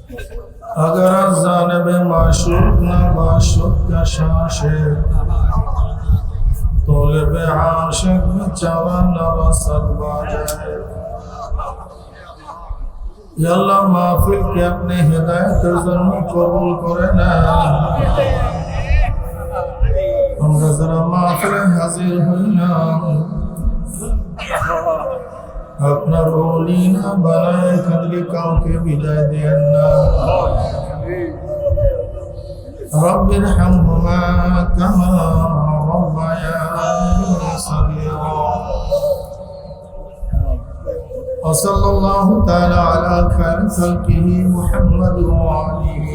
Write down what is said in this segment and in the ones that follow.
अगर जानिब माशूक न माशूक का शाशे तौलिब आशिक चावा न रसद बाजाए। या अल्लाह महफिल के अपने हिदायत जन्म कबूल करे ना। আমরা যারা মাহফিলে হাজির হইলাম আপনার ওলি না বানায় এখান থেকে কাউকে বিদায় দেন না। রব্বির হামহুমা কামা রব্বায়ানি সগীরা। وصلى الله تعالى على خير خلقه محمد وآله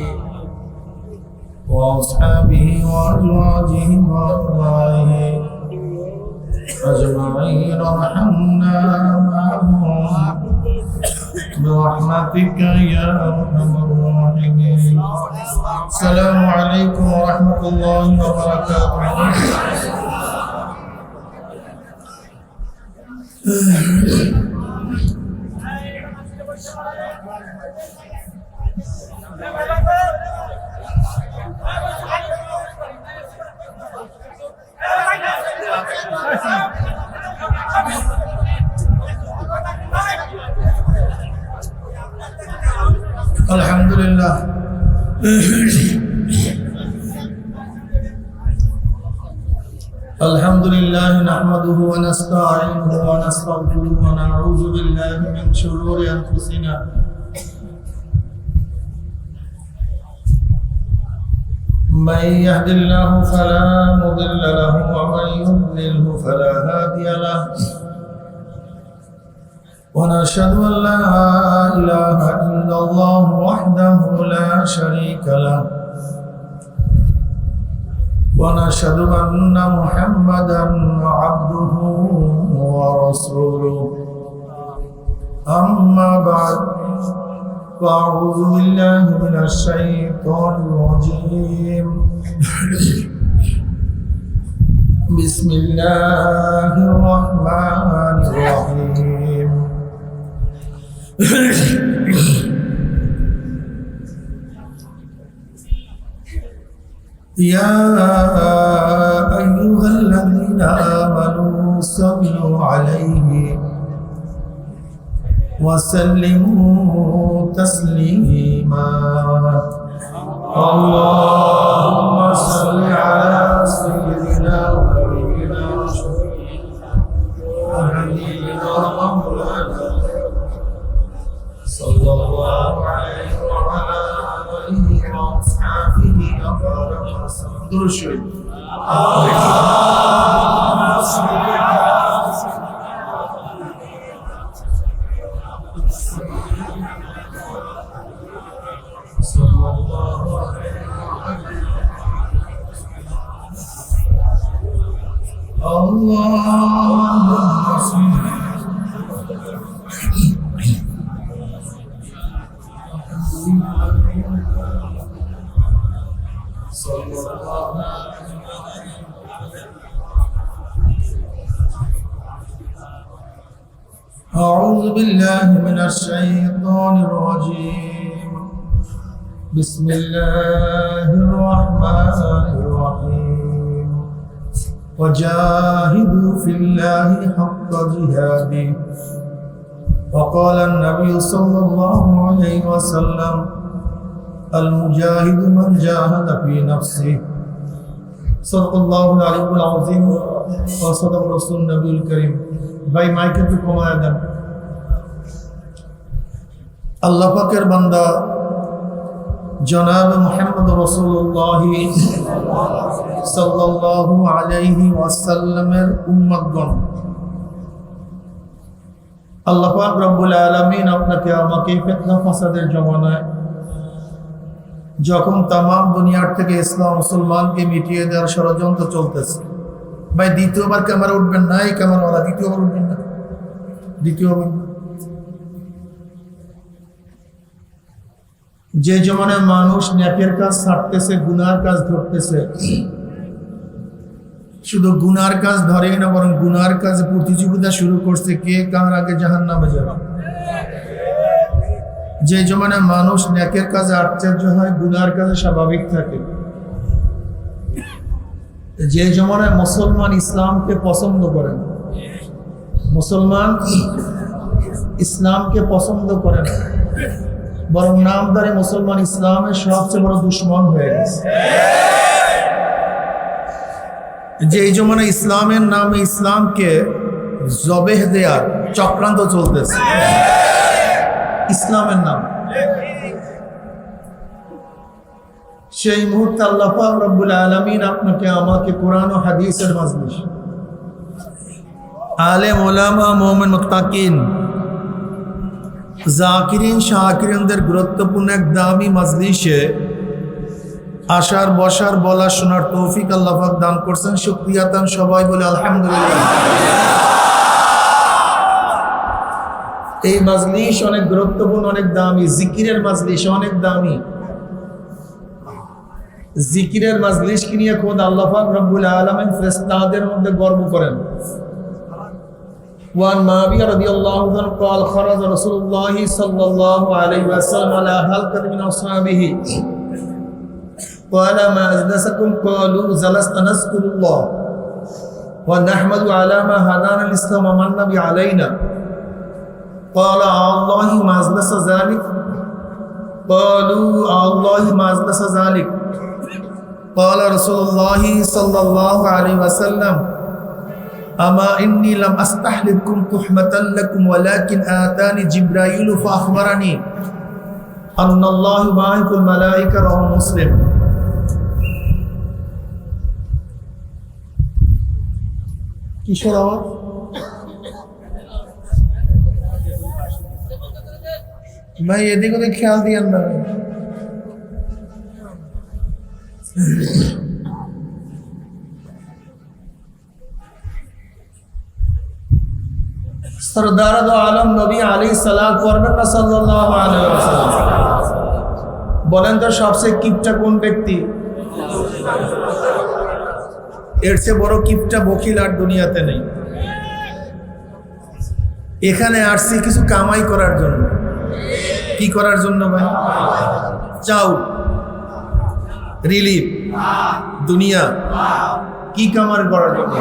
وأصحابه وأزواجه وأتباعه أجمعين وارحمنا معهم برحمتك يا أرحم الراحمين. السلام عليكم ورحمة الله وبركاته. Alhamdulillah. Alhamdulillah nahmaduhu wa nasta'inuhu wa nastaghfiruhu wa na'udzu billahi min shururi anfusina man yahdihillahu fala mudilla lahu wa man yudlilhu fala hadiya lahu. ونشهد أن لا إله إلا الله وحده لا شريك له ونشهد أن محمدا عبده ورسوله. أما بعد فأعوذ بالله من الشيطان الرجيم. بسم الله الرحمن الرحيم. يا أيها الذين آمنوا صلوا عليه وسلموا تسليما. اللهم صل على سيدنا ونبينا ونبينا مولانا صلى الله عليه وعلى آله وأصحابه وبارك وسلم. درشد اللهم صل على صلى الله عليه اللهم صل أعوذ بالله من الشيطان الرجيم. بسم الله الرحمن الرحيم. وجاهدوا في الله حق جهاده. وقال النبي صلى الله عليه وسلم المجاهد من جاهد في نفسه. صدق الله العلي العظيم وصدق رسول النبي الكريم. ভাই মাইক একটু কমায় দেন। আল্লাহ পাকের বান্দা জনাব মুহাম্মদ রাসূলুল্লাহ সাল্লাল্লাহু আলাইহি ওয়াসাল্লামের উম্মতগণ, আল্লাহ পাক রব্বুল আলামিন আপনাকে আমাকে ফিতনা ফাসাদের জমানায় যখন তাম দুনিয়ার থেকে ইসলাম মুসলমানকে মিটিয়ে দেওয়ার ষড়যন্ত্র চলতেছে, ভাই দ্বিতীয়বার ক্যামেরা উঠবেন না, এই ক্যামেরাওয়ালা দ্বিতীয়বার উঠবেন না, দ্বিতীয়বার। যে জমানায় মানুষ নেকের কাজ ছাড়তেছে, গুনার কাজ ধরতেছে, শুধু গুনার কাজ ধরেই না বরং গুনার কাজে প্রতিযোগিতা শুরু করছে কে কার আগে জাহান্নামে যাবে। যে জমানায় মানুষ নেকের কাজে আশ্চর্য হয়, গুনার কাজে স্বাভাবিক থাকে, যে জমানায় মুসলমান ইসলামকে পছন্দ করেন, মুসলমান ইসলামকে পছন্দ করেন, বরং নামদারি মুসলমান ইসলামের সবচেয়ে বড় দুশ্মন হয়ে গেছে। যে এই জমানায় ইসলামের নামে ইসলামকে জবেহ দেয়ার চক্রান্ত চলতেছে ইসলামের নাম। সেই মুহূর্তে আল্লাহ পাক রব্বুল আলামিন আপনাকে আমাকে কোরআন ও হাদিসের মাজলিস, আলেম ওলামা মুমিন মুত্তাকিন জাকিরিন শাকিরিনদের গুরুত্বপূর্ণ এক দামি মাজলিসে আসার বসার বলা শোনার তৌফিক আল্লাহ পাক দান করছেন। শুকরিয়া তান সবাই বলে আলহামদুলিল্লাহ। এই মাজলিস অনেক গুরুত্বপূর্ণ, অনেক দামি। জিকিরের মাজলিস অনেক দামি। জিকিরের মাজলিসকে নিয়ে খোদ আল্লাহ পাক রব্বুল আলামিন ফেরেশতাদের মধ্যে গর্ব করেন। وعن معاوية رضي الله عنه قال خرج رسول الله صلى الله عليه وسلم على حلقة من أصحابه قال ما أجلسكم قالوا جلسنا نذكر الله ونحمد على ما هدانا الإسلام ومن علينا قال الله ما أجلس ذلك قالوا الله ما أجلس ذلك قال رسول الله صلى الله عليه وسلم أما إني لم أستحلفكم تحمة لكم ولكن آتاني جبرائيل فأخبرني أن الله يباعث الملائكة رواه مسلم। কিশোর আওয়াজ ভাই, এদিক ওদিক খেয়াল দিয়েন না। सरदार दो आलम नबी अलैहिस्सलाम পড়বেন না সাল্লাল্লাহু আলাইহি ওয়াসাল্লাম। বলেন তো সবচেয়ে কিপটা কোন ব্যক্তি? এর চেয়ে বড় কিপটা বখিল আর দুনিয়াতে নেই। এখানে আসছি কিছু কামাই করার জন্য। কি করার জন্য ভাই? চাও, রিলিফ, দুনিয়া। কি কামাই করার জন্য?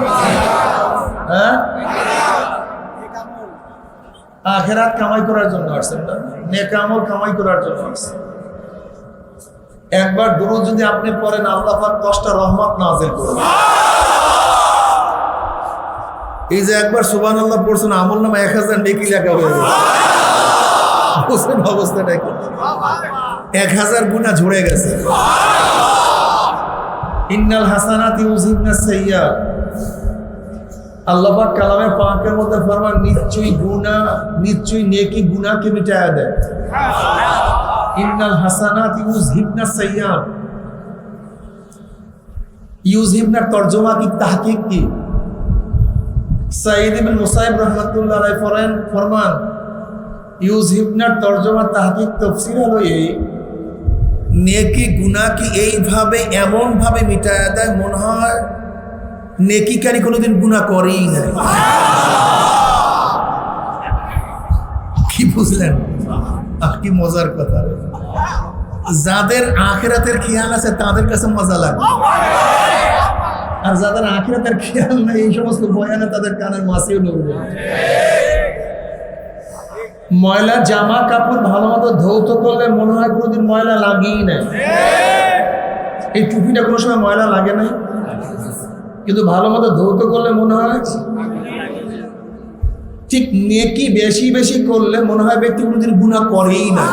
হ্যাঁ, আখিরাত কামাই করার জন্য আসছেন না, নেক আমল কামাই করার জন্য আসছেন। একবার দুরূদ যদি আপনি পড়েন আল্লাহ পাক 10টা রহমত নাযিল করবেন। এই যে একবার সুবহানাল্লাহ পড়ছেন, আমল নামে 1000 নেকি লেখা হয়ে গেছে। বুঝছেন অবস্থাটা কি? 1000 গুনাহ ঝরে গেছে। ইন্নাল হাসানাতি ইউযহিবনাস সাইয়্যাত। আল্লাহ পাক কালামে পাকের মধ্যে ফরমান নিশ্চয়ই গুনাহ, নিশ্চয়ই নেকি গুনাহকে মিটায়া দেয়। ইন্নাল হাসানাতি ইউযহিবনাস সাইয়্যাত। ইউযহিবনার তরজমা কি, তাহকিক কি? সাইয়্যিদ ইবনে মুসাইব রাহমাতুল্লাহ আলাইহি ফরমান ইউযহিবনার তরজমা তাহকিক তাফসীর হলো এই, নেকি গুনাহকে এইভাবে এমন ভাবে মিটায়া দেয় মনে হয় নেকিকারী কোনোদিন গুনাহ করেই না। কি বুঝলেন? কি মজার কথা। যাদের আখিরাতের খেয়াল আছে তাদের কাছে মজা লাগে, আর যাদের আখিরাতের খেয়াল নাই এই সমস্ত বয়ানে তাদের কানের মাছিও নড়বে। ময়লা জামা কাপড় ভালো মতো ধৌত করলে মনে হয় কোনোদিন ময়লা লাগেই নাই। এই টুপিটা কোনো সময় ময়লা লাগে নাই, কিন্তু ভালো মতো ধৌত করলে মনে হয়। ঠিক নেকি বেশি বেশি করলে মনে হয় ব্যক্তি কোনোদিন গুনাহ করেই না।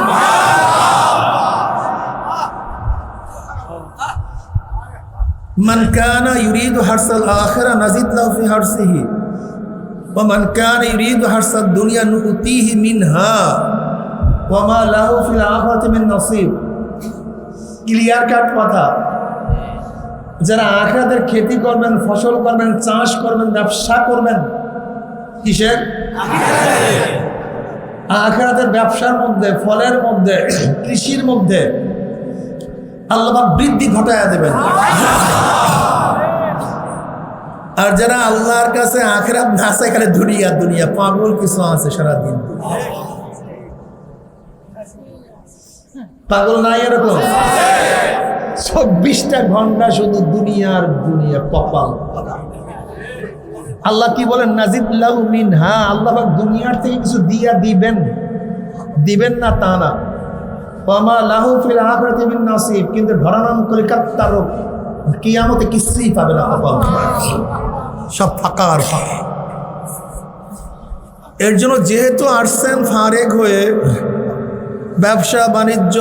মান কানা ইউরিদু হারসাল আখিরা নাজিদ লাহু ফি হারসিহি ওয়া মান কানা ইউরিদু হারসাদ দুনিয়া নুতিহি মিনহা ওয়া মা লাহু ফিল আখিরাতি মিন নসিব। ক্লিয়ার কাট কথা। যারা আখিরাতের খেতি করবেন, ফসল করবেন, চাষ করবেন, ব্যবসা করবেন, কিসের? আখিরাতের ব্যবসার মধ্যে, ফলের মধ্যে, কৃষির মধ্যে আল্লাহ পাক বৃদ্ধি ঘটায়া দেবেন। আর যারা আল্লাহর কাছে আখিরাত না চায়, খালি দুনিয়া দুনিয়া, পাগল কিছু আছে সারাদিন। পাগল নাই এরকম? 24টা ঘন্টা শুধু দুনিয়ার দুনিয়া, কপাল। আল্লাহ কি বলেন? নাজিদ লাহু মিনহা, আল্লাহ পাক দুনিয়ার থেকে কিছু দিয়া দিবেন, দিবেন না তা না। ওয়ামা লাহু ফিল আখিরাতি মিন নাসিব, কিন্তু ধরানাম করে কাত্তার কিয়ামতে কিছুই পাবে না, কপাল সব ফাঁকা আর ফাঁকা। এর জন্য যেহেতু আসছেন ফারেক হয়ে, ব্যবসা বাণিজ্য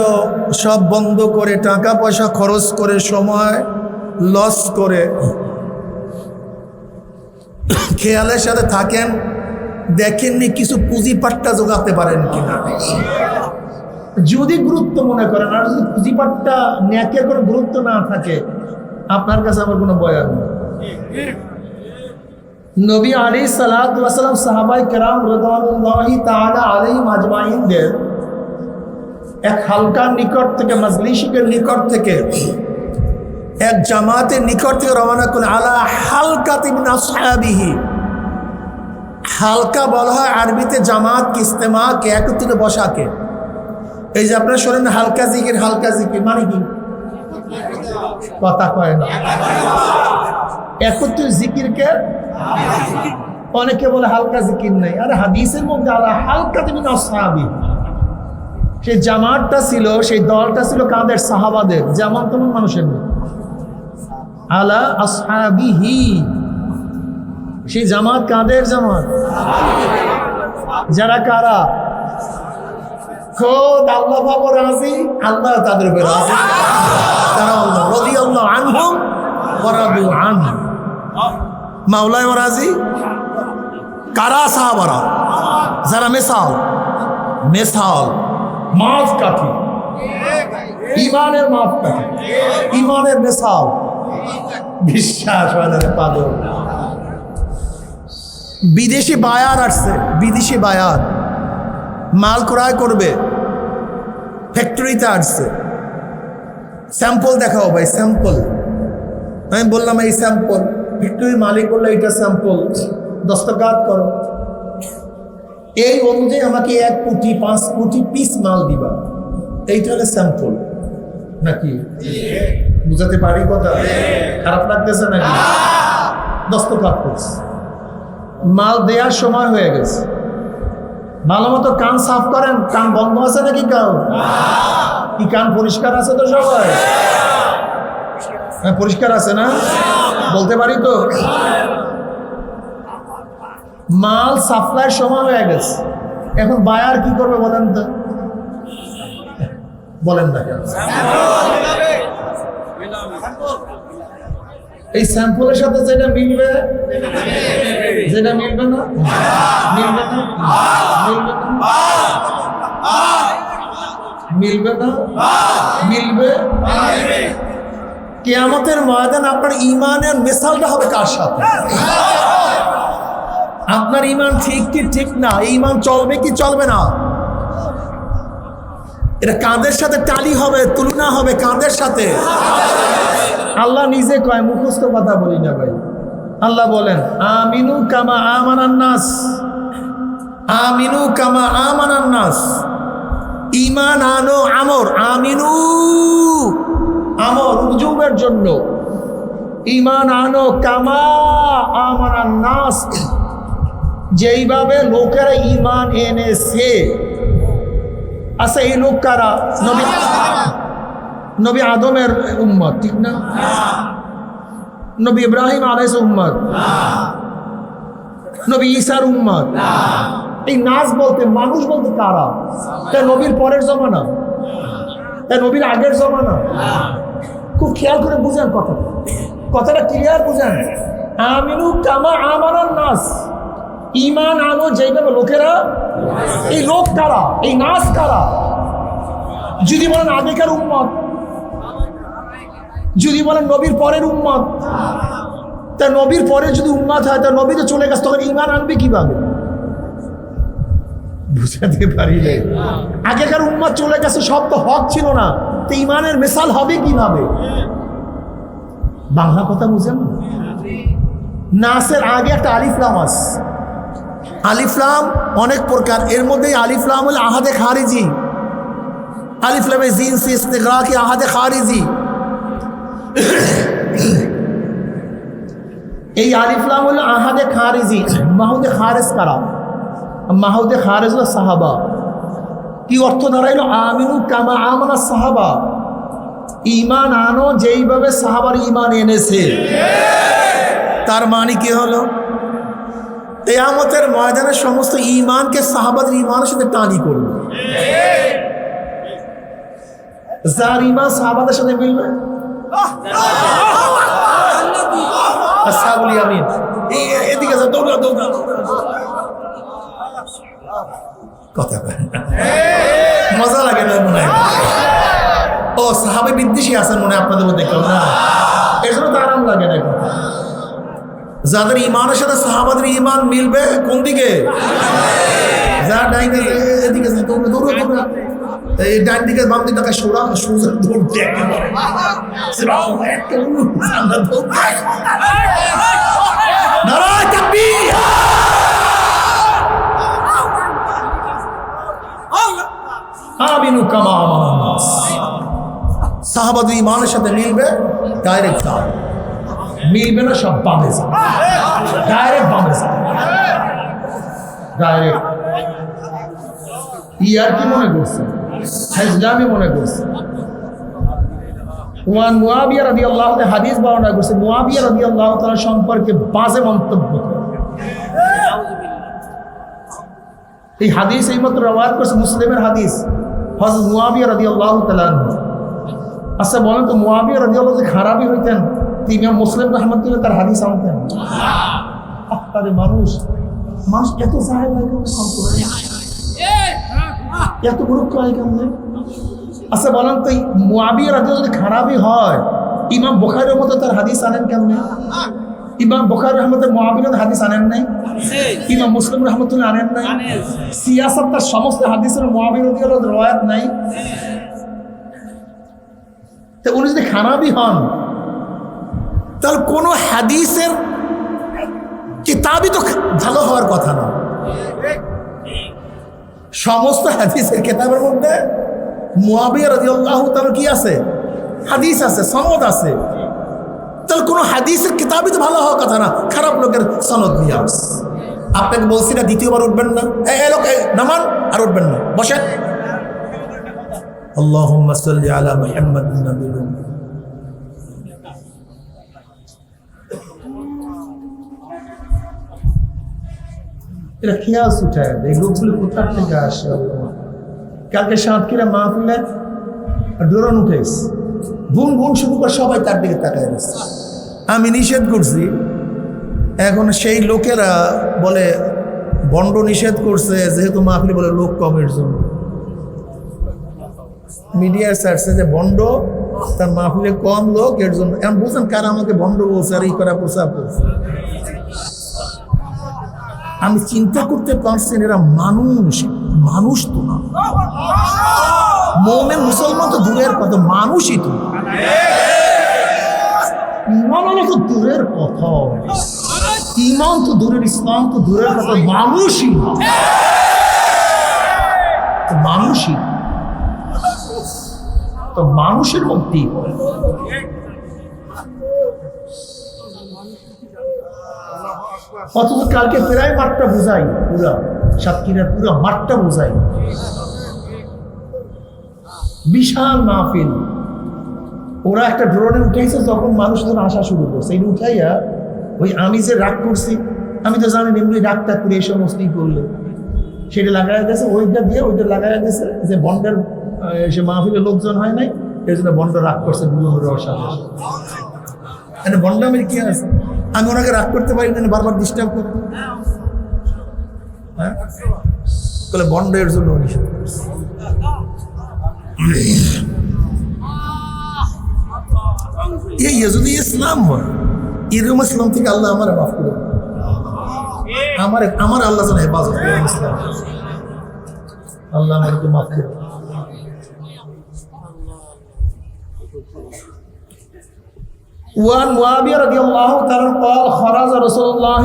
সব বন্ধ করে, টাকা পয়সা খরচ করে, সময় লস করে, খেয়ালের সাথে থাকেন, দেখেননি কিছু পুঁজিপাট্টা জোগাতে পারেন কিনা। যদি গুরুত্ব মনে করেন, আর যদি পুঁজিপাট্টা ন্যাকের কোনো গুরুত্ব না থাকে, আপনার কাছে আমার কোনো বয়ান নেই। নবী আলাইহিস সালাতু ওয়াস সালাম সাহাবায়ে কেরাম রাদিয়াল্লাহু তাআলা আলাইহিম আজমাইনদের এক হালকার নিকট থেকে, মাজলিসের নিকট থেকে, এক জামাতের নিকট থেকে রওনা করলেন। আলা হালকাতি মিন আসহাবিহি, হালকা বলা হয় আরবিতে জামাতকে, ইজতেমাকে, একত্রিত বসাকে। এই যে আপনারা শোনেন হালকা জিকির, হালকা জিকির মানে কি? কথা কয় না। একত্রিত জিকিরকে অনেকে বলে হালকা জিকির নাই। আরে হাদিসের মধ্যে আলা হালকাতি মিন আসহাবিহি, সেই জামাতটা ছিল, সেই দলটা ছিল কাদের? সাহাবাদের, যেমন তেমন মানুষের নেই। আলা আসহাবিহি, সেই জামাত কাদের জামাত? যারা কারা? খোদ আল্লাহ বাবা রাজি, আল্লাহ তাদের উপরে রাজি, তারা আল্লাহ রাদিয়াল্লাহু আনহুম ওয়া রাদু আনহু। মাওলাই রাজি কারা? সাহাবারা, যারা মেসাল মাফ কাঠি, ইমানের মাফ কাঠি, ইমানের মেসাল, বিশ্বাস হয় না পাগল। বিদেশি বায়ার আসছে, বিদেশি বায়ার মাল ক্রয় করবে, ফ্যাক্টরিতে আসছে। স্যাম্পল দেখাও ভাই, স্যাম্পল। আমি বললাম এই স্যাম্পল, ফ্যাক্টরির মালিক বললো এইটা স্যাম্পল, দস্তখত করো। এই অনুযায়ী আমাকে 1 কোটি 5 কোটি পিস মাল দিবা, এইটা হলো স্যাম্পল। নাকি বুঝাতে পারি কথা? খারাপ লাগতেছে নাকি? দস্তখত করছে, মাল দেওয়ার সময় হয়ে গেছে। ভালো মতো কান সাফ করেন, কান বন্ধ আছে নাকি? কি কান পরিষ্কার আছে তো সবাই? পরিষ্কার আছে না? বলতে পারি তো? মাল সাপ্লাইয়ের সময় হয়ে গেছে, এখন বায়ার কি করবে বলেন তো? বলেন না কেন? এই স্যাম্পলের সাথে যেটা মিলবে, যেটা মিলবে না, মিলবে না, মিলবে না, মিলবে না, মিলবে। কিয়ামতের ময়দান আপনার ইমানের মিসালটা হবে কার সাথে? আপনার ইমান ঠিক কি ঠিক না, ইমান চলবে কি চলবে না, এটা কাদের সাথে টালি হবে, তুলনা হবে কাদের সাথে? আল্লাহ নিজে কয়, মুখস্থ কথা বলি না ভাই। আল্লাহ বলেন আমিনু কামা আমানান নাস, আমিনু কামা আমানান নাস, ঈমান আনো আমর, আমিনু আমর উজুবের জন্য, ঈমান আনো কামা আমানান নাস, যেইভাবে লোকেরা ঈমান এনেছে। আচ্ছা এই লোক কারা? নবী আদমের উম্মত, ঠিক না? নবী ইব্রাহিম আলাইহিস উম্মত, নবী ঈসার উম্মত। এই নাস বলতে, মানুষ বলতে কারা? তাই নবীর পরের জমানা, তাই নবীর আগের জমানা? খুব খেয়াল করে বুঝেন কথাটা ক্লিয়ার বুঝেন। আমিনু কামা আমানান নাস, ঈমান আনো যেইভাবে লোকেরা। এই লোক কারা? এই নাস কারা? যদি বলেন আগেকার উম্মত, যদি বলেন নবীর পরের উম্মত, তা নবীর পরে যদি উম্মত হয়, তা নবী তো চলে গেছে, তখন ঈমান আনবে কিভাবে? বুঝাতে পারিলে আগেকার উম্মত চলে গেছে, সব তো হক ছিল না, তো ঈমানের মিসাল হবে কিভাবে? বাংলা কথা বুঝেন? নাসের আগে একটা আলিফ লাম আছে। আলিফ লাম অনেক প্রকার, এর মধ্যে আলিফ লাম হল আহাদে খারিজি, আলিফ লাম জিনস ইস্তিগরাক আহাদে খারিজি। এই আলিফ লাম হলো আহাদে খারিজি। মাহুদে খারেজ কারা? মাহুদে খারেজ হলো সাহাবা। কি অর্থ দাঁড়াইলো? আমিনু কামা আমানা সাহাবা, ঈমান আনো যেইভাবে সাহাবার ঈমান এনেছে। তার মানে কি হলো? কিয়ামতের ময়দানে সমস্ত ঈমানকে সাহাবাদের ঈমানের সাথে টানি করবে। যার ঈমান সাহাবাদের সাথে মিলবে, আসহাবুল ইয়ামিন, এদিকে যা, দৌড়া দৌড়া কথা বলেন, মজা লাগে না মনে হয়? ও সাহাবে বিদ্বেষী আছেন মনে আপনাদের মধ্যে কেউ না? এর জন্য তো আরাম লাগে না কথা। যাদের ঈমানের সাথে সাহাবাদের ঈমান মিলবে কোন দিকে? যা ডাইন এদিকে যা, দৌড়া দৌড়া দৌড়া, এই ডাইন দিকে বাম দিকে টাকা সোজা সোজা দৌড়তে একেবারে নারায়ে তাকবীর। আমিনু কামা আমানান নাস। সাহাবাদের ঈমানের সাথে মিলবে ডাইরেক্ট দাও, মিলবে না সব বামে যাবে, ডাইরেক্ট বামে যাবে, ডাইরেক্ট। ইয়ার কি মনে করছে? হাজলামি মনে করছে। ওয়ান মুআবিয়া রাদিয়াল্লাহু তাআলা হাদিস বর্ণনা করছে, মুআবিয়া রাদিয়াল্লাহু তাআলা সম্পর্কে বাজে মন্তব্য করে। এই হাদিস এইমাত্র রওয়ায়াত করছে মুসলিমের হাদিস, হযরত মুআবিয়া রাদিয়াল্লাহু তাআলা। আচ্ছা বলেন তো, মুআবিয়া রাদিয়াল্লাহু তাআলা খারাপই হইতেন, ইমাম মুসলিম রাহমাতুল্লাহ তার হাদিস আনতেন? আরে মানুষ মানুষ এত জাহেল হয় কেন? এত মূর্খ হয় কেমনে? আচ্ছা বলেন তো, মুআবিয়া রাদিয়াল্লাহু যদি খারাপই হয়, ইমাম বুখারীর মতো তার হাদিস আনেন কেমনে? ইমাম বুখারী রাহমাতুল্লাহ মুআবিয়ার হাদিস আনেন নাই? ইমাম মুসলিম রাহমাতুল্লাহ আনেন নাই? সিয়াসাত তার সমস্ত হাদিসের মুআবিয়া রাদিয়াল্লাহু রওয়ায়াত নাই? তো উনি যদি খারাপই হন, তাহলে কোন হাদিসের কিতাবই তো ভালো হওয়ার কথা না। সমস্ত হাদিসের কিতাবের মধ্যে মুআবিয়া রাদিয়াল্লাহু তাআলা কি আছে? হাদিস আছে, সনদ আছে। তাহলে কোন হাদিসের কিতাবই তো ভালো হওয়ার কথা না, খারাপ লোকের সনদ নিয়ে আস। আপনাকে বলছি না দ্বিতীয়বার উঠবেন না, এই লোক নামান, আর উঠবেন না, বসেন। আল্লাহুম্মা সাল্লি আলা মুহাম্মাদিন নাবিয়্যিল উম্মি। এটা খেয়াল উঠায়, এই লোকগুলো কোথা থেকে আসে? কালকে সাতক্ষীরা মাহফিলে ড্রোন উঠেছে, বুন বুন শুরু করে সবাই তার দিকে তাকায় গেছে। আমি নিষেধ করছি, এখন সেই লোকেরা বলে বন্ড নিষেধ করছে, যেহেতু মাহফিলে বলে লোক কমের জন্য। মিডিয়া ছাড়ছে যে বন্ড, তার মাহফিলে কম লোক, এর জন্য। এখন বুঝছেন কারা আমাকে বন্ড বলছে আর এই করা প্রচার করছে? আমি চিন্তা করতে পারছেন এরা মানুষ, মানুষ তো না। মুমিন মুসলমান তো দূরের কথা, মানুষই তো ইমান তো দূরের কথা, ইমান তো দূরের, ইসলাম তো দূরের কথা, মানুষই না, মানুষই তো মানুষের মধ্যেই। অথচ কালকে প্রায় মাঠটা বোঝাই, পুরা সাতক্ষীরার পুরো মাঠটা বোঝাই, বিশাল মাহফিল। ওরা একটা ড্রোনে উঠাইছে, যখন মানুষ যখন আসা শুরু করছে, এই উঠাইয়া ওই আমি যে রাগ করছি, আমি তো জানি এমনি রাগটা করে এই সমস্ত করলে সেটা লাগাই গেছে, ওইটা দিয়ে ওইটা লাগাই গেছে যে বন্ডের সে মাহফিলের লোকজন হয় নাই, এই জন্য বন্ড রাগ করছে দুজনের সাথে। মানে বন্ডামের কি আছে? আমি ওনাকে রাগ করতে পারি না, বারবার ডিস্টার্ব করতে। হ্যাঁ, তাহলে বন্ডের জন্য নিষেধ করছে। এই যদি ইসলাম হয়, এরকম ইসলাম থেকে আল্লাহ আমার মাফ করে, আমার আল্লাহ যেন হেফাজত করে, ইসলাম আল্লাহ আমাকে মাফ করে। وعن معاوية رضي الله تعالى قال خرج رسول الله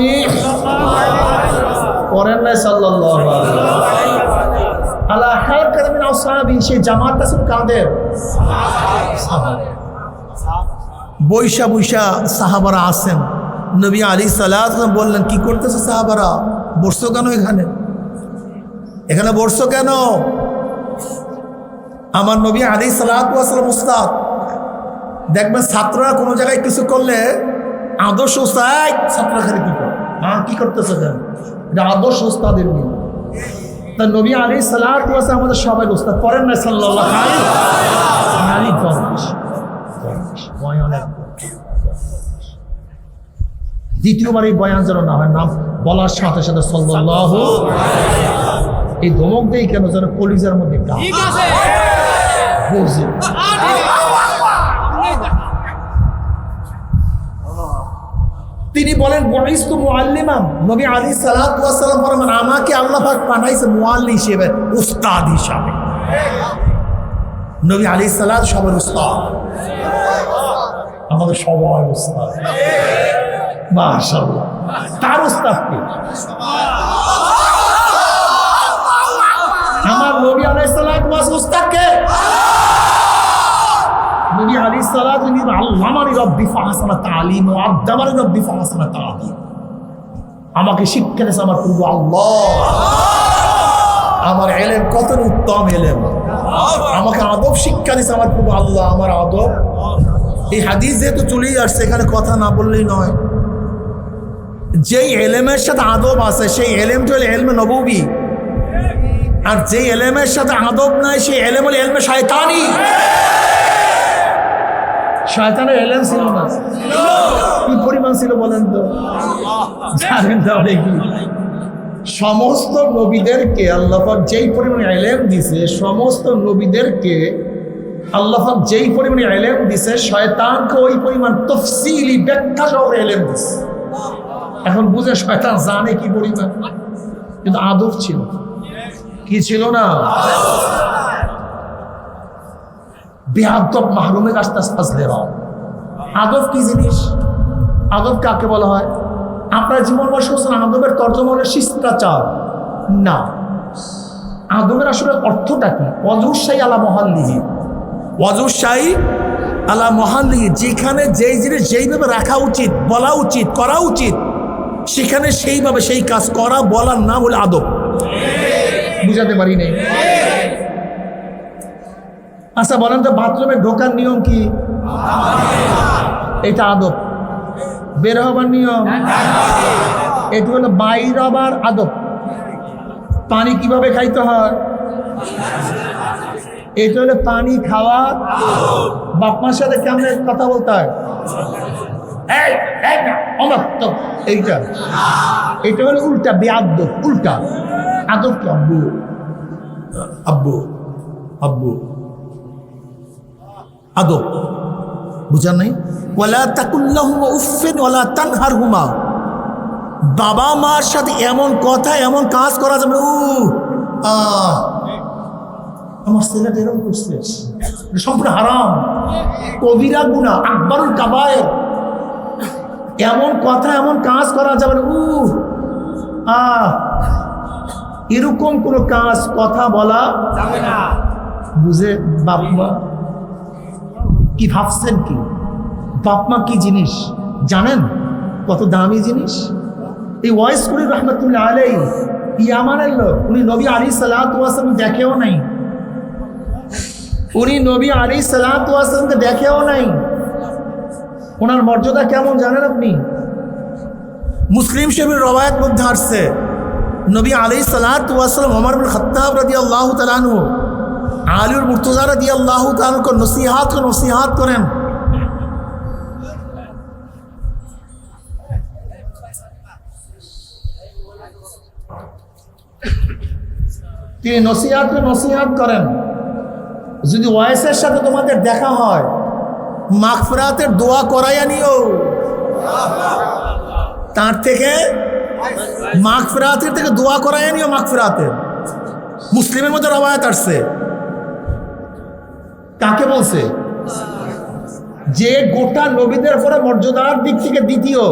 صلى الله عليه وسلم আলা হালকাতিন মিন আসহাবি, সেই জামাতটা ছিল কাদের? বৈশা বৈশা সাহাবারা আসেন, নবী আলাইহিস সালাতু ওয়াস সালাম বললেন, কি করতেছে সাহাবারা, বসছো কেন এখানে? এখানে বসছো কেন? আমার নবী আলাইহিস সালাতু ওয়াস সালাম উস্তাদ। দেখবেন ছাত্ররা কোনো জায়গায় কিছু করলে আদর্শ উস্তাদ, ছাত্ররা খালি কি করে, কি করতেছে কেন? এটা আদর্শ উস্তাদের নিয়ে। তা নবী আলাইহিস সালাতু ওয়াস সালাম আমাদের সবাই উস্তাদ করেন না সাল্লাল্লাহু আলাইহি ওয়াসাল্লাম। দ্বিতীয়বার এই বয়ান যেন না হয়, নাম বলার সাথে সাথে সাল্লাল্লাহু, এই ধমক দেই কেন, যেন কলিজার মধ্যে বুঝে। তিনি বলেন বুইস্তু মুআল্লিমান, নবী আলাইহিস সালাতু ওয়াস সালাম বলেন আমাকে আল্লাহ পাক পাঠাইছে মুআল্লিম হিসেবে, উস্তাদ হিসেবে। নবী আলাইহিস সালাতু সবার উস্তাদ, আমাদের সবার উস্তাদ। মাশাআল্লাহ, তার উস্তাদ কে? আমার নবী আলাইহিস সালাতু ওয়াস উস্তাদ কে? নবী আলাইহিস সালাতু আল্লামানি রব্বি ফাহসানা তালিম ওয়া আদামানি রব্বি ফাহসানা তালিম। আমাকে শিক্ষা দিয়েছে আমার প্রভু আল্লাহ, আমার ইলম কত উত্তম ইলম, আমাকে আদব শিক্ষা দিয়েছে আমার প্রভু আল্লাহ, আমার আদব। এই হাদিস যেহেতু চলেই আসছে, এখানে কথা না বললেই নয়। যেই এলেমের সাথে আদব আছে সেই এলেমটা হলো এলমে নববী, আর যেই এলেমের সাথে আদব নাই সেই এলেম হলো এলমে শয়তানি। শয়তানের এলেম ছিল না, কি পরিমাণ ছিল বলেন তো? জানেন তাহলে কি? সমস্ত নবীদেরকে আল্লাহ পাক যেই পরিমাণে এলেম দিছে, সমস্ত নবীদেরকে আল্লাহ পাক যেই পরিমাণে এলেম দিছে, শয়তানকে ওই পরিমাণ তফসিলি ব্যাখ্যা সহ এলেম দিছে। এখন বুঝে শয়তান জানে কি পরিমাণ, কিন্তু আদব ছিল, কি ছিল না? বেআদব মাহরুমের কাছে ফাজলে রাও। আদব কি জিনিস? আদব কাকে বলা হয়? আপনার জীবন বর্ষ আদবের তর্জমা হলো শিষ্টাচার না। আদবের আসলে অর্থটা কি? ওয়াজুশাই আলা মহাল্লিহি, ওয়াজুশাই আলা মহাল্লিহি, যেখানে যেই জিনিস যেইভাবে রাখা উচিত, বলা উচিত, করা উচিত, সেখানে সেইভাবে সেই কাজ করা, বলার নাম হলো আদব। বুঝাতে পারি নাই? আচ্ছা বলেন তো, বাথরুমে ঢোকার নিয়ম কি? এটা আদব। বের হবার নিয়ম এটা হলো বাইর হবার আদব। পানি কিভাবে খাইতে হয় এটা হলো পানি খাওয়া। বাপমার সাথে কেমন কথা বলতে হয়, এইটা এটা হলো উল্টা, বেআদব, উল্টা আদব কি? আব্বু আব্বু আব্বু, আদব বুঝার নাই? ওয়ালা তাকুল্লাহুমা উফফিন ওয়ালা তানহারহুমা, বাবা মার সাথে এমন কথা এমন কাজ করা যাবে। আমার ছেলেটা এরকম করছে, সম্পূর্ণ হারাম, কবিরা গুনাহ, আকবারুল কাবায়ের। এমন কথা এমন কাজ করা যাবে না। এরকম কোনো কাজ কথা বলা যাবে না। বুঝে বাপমা কি ভাবছেন? কি বাপমা কি জিনিস জানেন? কত দামি জিনিস। এই ওয়াইস কুলি রহমতুল্লাহ আলাইহি ইয়ামানের লোক, উনি নবী আলাইহিস সালাতু ওয়াস সালাম দেখেও নাই, উনি নবী আলাইহিস সালাতু ওয়াস সালামকে দেখেও নাই। ওনার মর্যাদা কেমন জানেন আপনি? মুসলিম শরীফের রওয়ায়াত মধ্যে আসছে, নবী আলাইহিস সালাতু ওয়াস সালাম ওমর ইবনে খাত্তাব রাদিয়াল্লাহু তাআলা আনহু, আলী মুর্তজা রাদিয়াল্লাহু তাআলা को নসিহত করেন। তিনি নসিহত করেন, যদি ওয়াইসের সাথে তোমাদের দেখা হয় মাগফিরাতের দোয়া করাইয়া নিও। তার থেকে মাগফিরাতের থেকে দোয়া করাইয়া নিও। মাগফিরাতের মুসলিমের মধ্যে রওয়ায়াত আসছে। কাকে বলছে? যে গোটা নবীদের পরে মর্যাদার দিক থেকে দ্বিতীয়,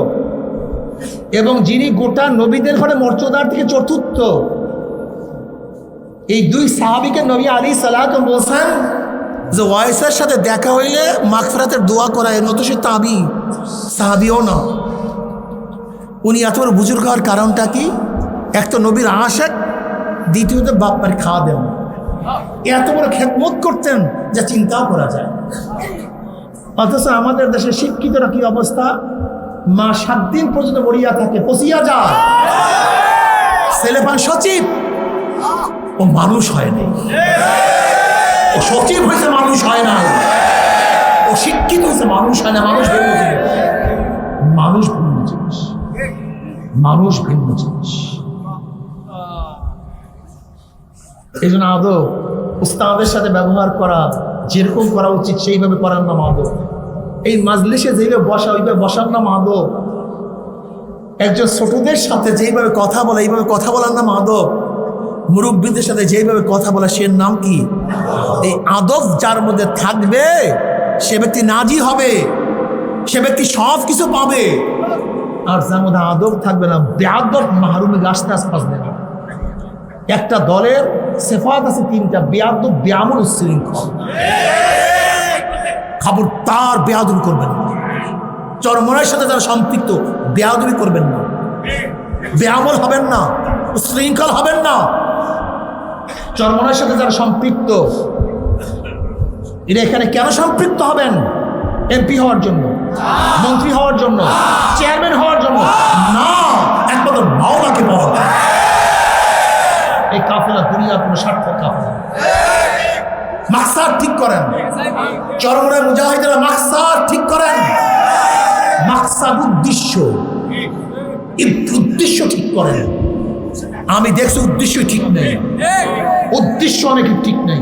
এবং যিনি গোটা নবীদের পরে মর্যাদার থেকে চতুর্থ, এই দুই সাহাবীকে নবী আলাইহিস সালাতু বলছেন যে ওয়াইসের সাথে দেখা হইলে মাগফিরাতের দোয়া করায়, নত সে তাবি সাহাবিও না। উনি এত বড় বুজুর্গ হওয়ার কারণটা কি? এক তো নবীর আশেক, দ্বিতীয়ত বাপ মায়ের খাওয়া দেন, এত বড় খেদমত করতেন যা চিন্তাও করা যায়। অথচ আমাদের দেশে শিক্ষিতরা কি অবস্থা? মা 7 দিন পর্যন্ত মরিয়া থাকে, পচিয়া যায়, ছেলেপান সচিব, ও মানুষ হয় নাই, ও সচিব হয়েছে মানুষ হয় না, ও শিক্ষিত হয়েছে মানুষ হয় না। মানুষ ভিন্ন জিনিস, মানুষ ভিন্ন জিনিস, মানুষ ভিন্ন জিনিস। এই জন্য আদব উস্তাদের সাথে ব্যবহার করা যেরকম করা উচিত সেইভাবে করার নাম আদব। এই মাজলিসে যেভাবে বসা ওইভাবে বসার নাম আদব। একজন ছোটদের সাথে যেইভাবে কথা বলা এইভাবে কথা বলার নাম আদব। মুরব্বীদের সাথে যেইভাবে কথা বলা সে নাম কি? এই আদব যার মধ্যে থাকবে সে ব্যক্তি নাজি হবে, সে ব্যক্তি সব কিছু পাবে। আর যার মধ্যে আদব থাকবে না, বেয়াদব মাহরুমে গাছতে আসবে না। একটা দলের সেফাত আছে 3টা, বেয়াদব, বেয়ামুল, উচ্ছৃঙ্খল। খবরদার বেয়াদবি করবেন না। চরমনের সাথে যারা সম্পৃক্ত বেয়াদবি করবেন না, বেয়ামল হবেন না, উচ্ছৃঙ্খল হবেন না। চরমনের সাথে যারা সম্পৃক্ত এরা এখানে কেন সম্পৃক্ত হবেন? এমপি হওয়ার জন্য, মন্ত্রী হওয়ার জন্য, চেয়ারম্যান হওয়ার জন্য না, একমাত্র মাওলাকে পাওয়া যায়। এই কাফেলা দুনিয়ার কোনো সার্থক কাফেলা। মাকসাদ ঠিক করেন, চরমনের মুজাহিদেরা মাকসাদ ঠিক করেন। মাকসাদ উদ্দেশ্য, উদ্দেশ্য ঠিক করেন। আমি দেখছি উদ্দেশ্য ঠিক নেই, উদ্দেশ্য অনেক ঠিক নেই।